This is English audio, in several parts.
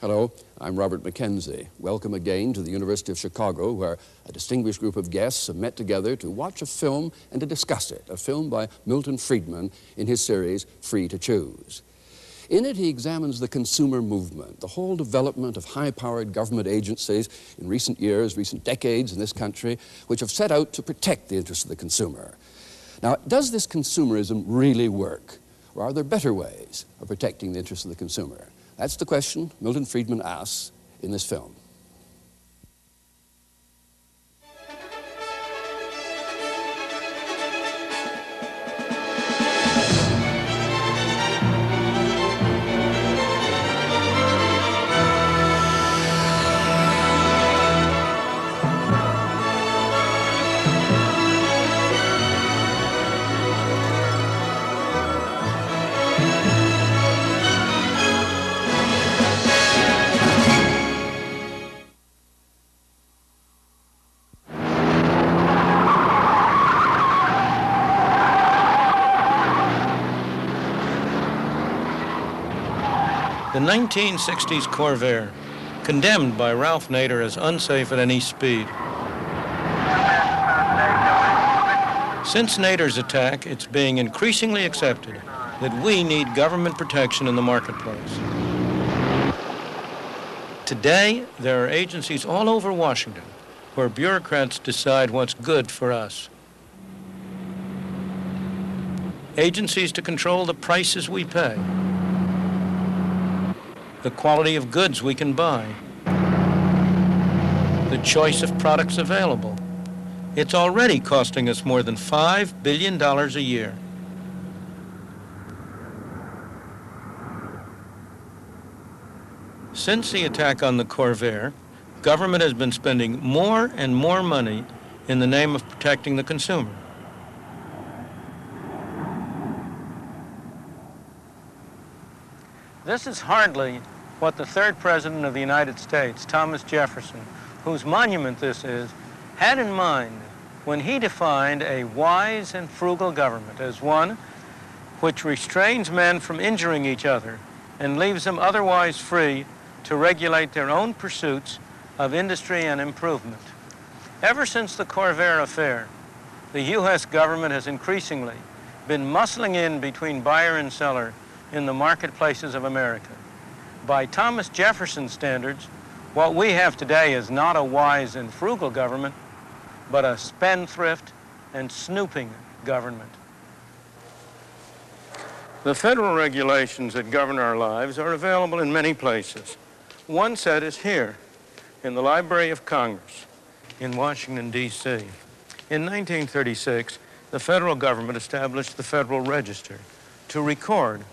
Hello, I'm Robert Mackenzie. Welcome again to the University of Chicago, where a distinguished group of guests have met together to watch a film and to discuss it, a film by Milton Friedman in his series, Free to Choose. In it, he examines the consumer movement, the whole development of high-powered government agencies in recent years, recent decades in this country, which have set out to protect the interests of the consumer. Now, does this consumerism really work? Or are there better ways of protecting the interests of the consumer? That's the question Milton Friedman asks in this film. The 1960s Corvair, condemned by Ralph Nader as unsafe at any speed. Since Nader's attack, it's being increasingly accepted that we need government protection in the marketplace. Today, there are agencies all over Washington where bureaucrats decide what's good for us. Agencies to control the prices we pay, the quality of goods we can buy, the choice of products available. It's already costing us more than $5 billion a year. Since the attack on the Corvair, government has been spending more and more money in the name of protecting the consumer. This is hardly what the third president of the United States, Thomas Jefferson, whose monument this is, had in mind when he defined a wise and frugal government as one which restrains men from injuring each other and leaves them otherwise free to regulate their own pursuits of industry and improvement. Ever since the Corvair affair, the U.S. government has increasingly been muscling in between buyer and seller in the marketplaces of America. By Thomas Jefferson's standards, what we have today is not a wise and frugal government, but a spendthrift and snooping government. The federal regulations that govern our lives are available in many places. One set is here, in the Library of Congress, in Washington, D.C. In 1936, the federal government established the Federal Register to record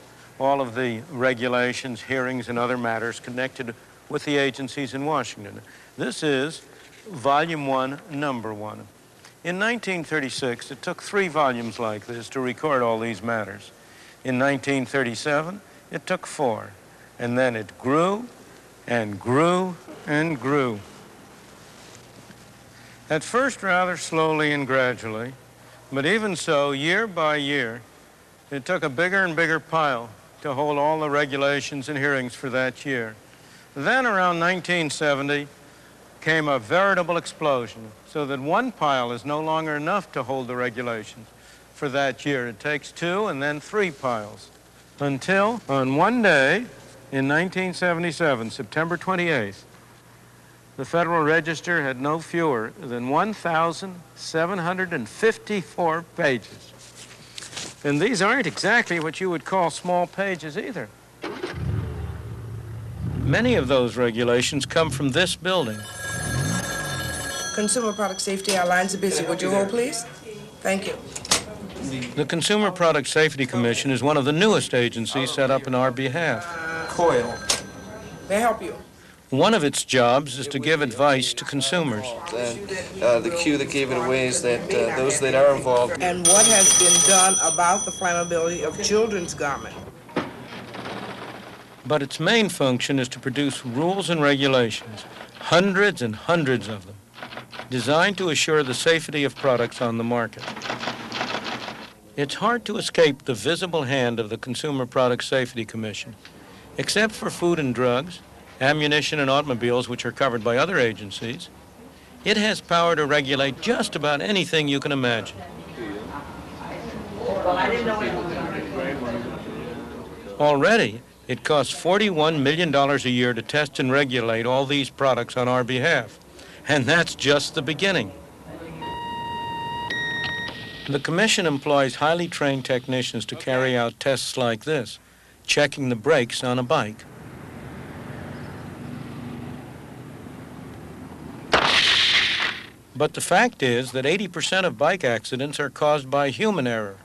all of the regulations, hearings, and other matters connected with the agencies in Washington. This is Volume 1, Number 1. In 1936, it took 3 volumes like this to record all these matters. In 1937, it took 4. And then it grew and grew and grew. At first, rather slowly and gradually, but even so, year by year, it took a bigger and bigger pile to hold all the regulations and hearings for that year. Then around 1970 came a veritable explosion, so that one pile is no longer enough to hold the regulations for that year. It takes 2 and then 3 piles. Until on one day in 1977, September 28th, the Federal Register had no fewer than 1,754 pages. And these aren't exactly what you would call small pages either. Many of those regulations come from this building. Consumer Product Safety, our lines are busy. Would you hold, please? Thank you. The Consumer Product Safety Commission is one of the newest agencies set up in our behalf. Coil. May I help you? One of its jobs is to give advice to consumers. The cue that gave it away is that those that are involved. And what has been done about the flammability of children's garments? But its main function is to produce rules and regulations, hundreds and hundreds of them, designed to assure the safety of products on the market. It's hard to escape the visible hand of the Consumer Product Safety Commission, except for food and drugs, ammunition, and automobiles, which are covered by other agencies, it has power to regulate just about anything you can imagine. Already, it costs $41 million a year to test and regulate all these products on our behalf. And that's just the beginning. The Commission employs highly trained technicians to carry out tests like this, checking the brakes on a bike. But the fact is that 80% of bike accidents are caused by human error.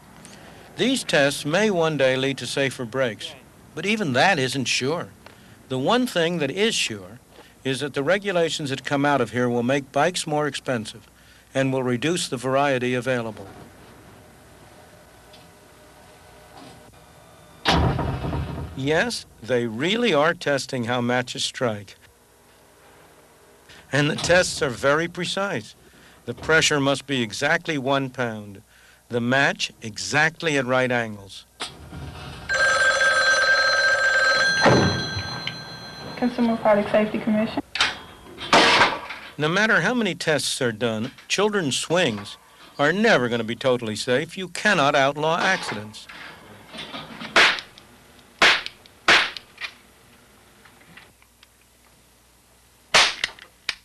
These tests may one day lead to safer brakes, but even that isn't sure. The one thing that is sure is that the regulations that come out of here will make bikes more expensive and will reduce the variety available. Yes, they really are testing how matches strike. And the tests are very precise. The pressure must be exactly 1 pound. The match exactly at right angles. Consumer Product Safety Commission. No matter how many tests are done, children's swings are never going to be totally safe. You cannot outlaw accidents.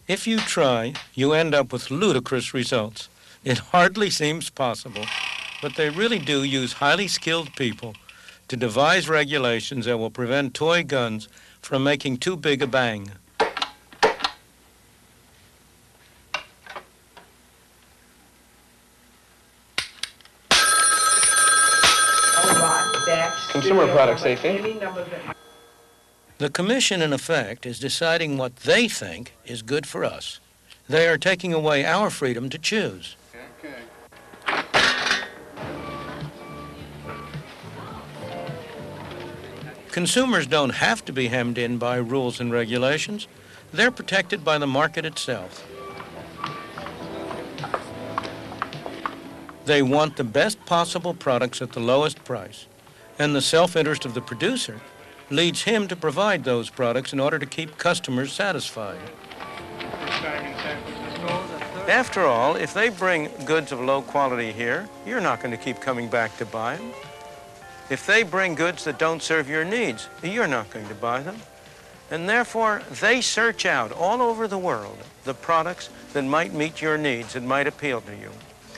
If you try, you end up with ludicrous results. It hardly seems possible, but they really do use highly skilled people to devise regulations that will prevent toy guns from making too big a bang. Consumer product safety. The Commission, in effect, is deciding what they think is good for us. They are taking away our freedom to choose. Consumers don't have to be hemmed in by rules and regulations. They're protected by the market itself. They want the best possible products at the lowest price, and the self-interest of the producer leads him to provide those products in order to keep customers satisfied. After all, if they bring goods of low quality here, you're not going to keep coming back to buy them. If they bring goods that don't serve your needs, you're not going to buy them. And therefore, they search out all over the world the products that might meet your needs and might appeal to you.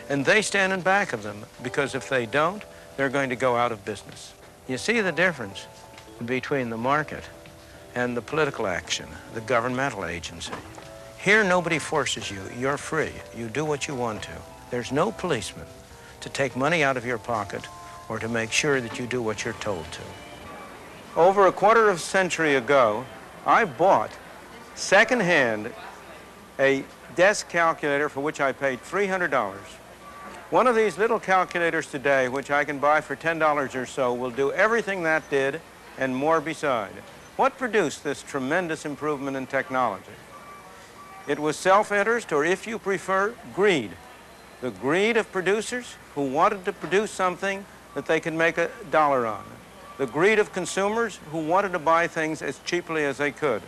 And they stand in back of them, because if they don't, they're going to go out of business. You see the difference between the market and the political action, the governmental agency. Here, nobody forces you. You're free. You do what you want to. There's no policeman to take money out of your pocket or to make sure that you do what you're told to. Over a quarter of a century ago, I bought secondhand a desk calculator for which I paid $300. One of these little calculators today, which I can buy for $10 or so, will do everything that did and more beside. What produced this tremendous improvement in technology? It was self-interest, or if you prefer, greed. The greed of producers who wanted to produce something that they could make $1 on. The greed of consumers who wanted to buy things as cheaply as they could.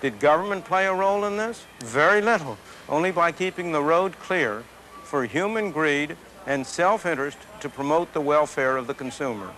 Did government play a role in this? Very little, only by keeping the road clear for human greed and self-interest to promote the welfare of the consumer.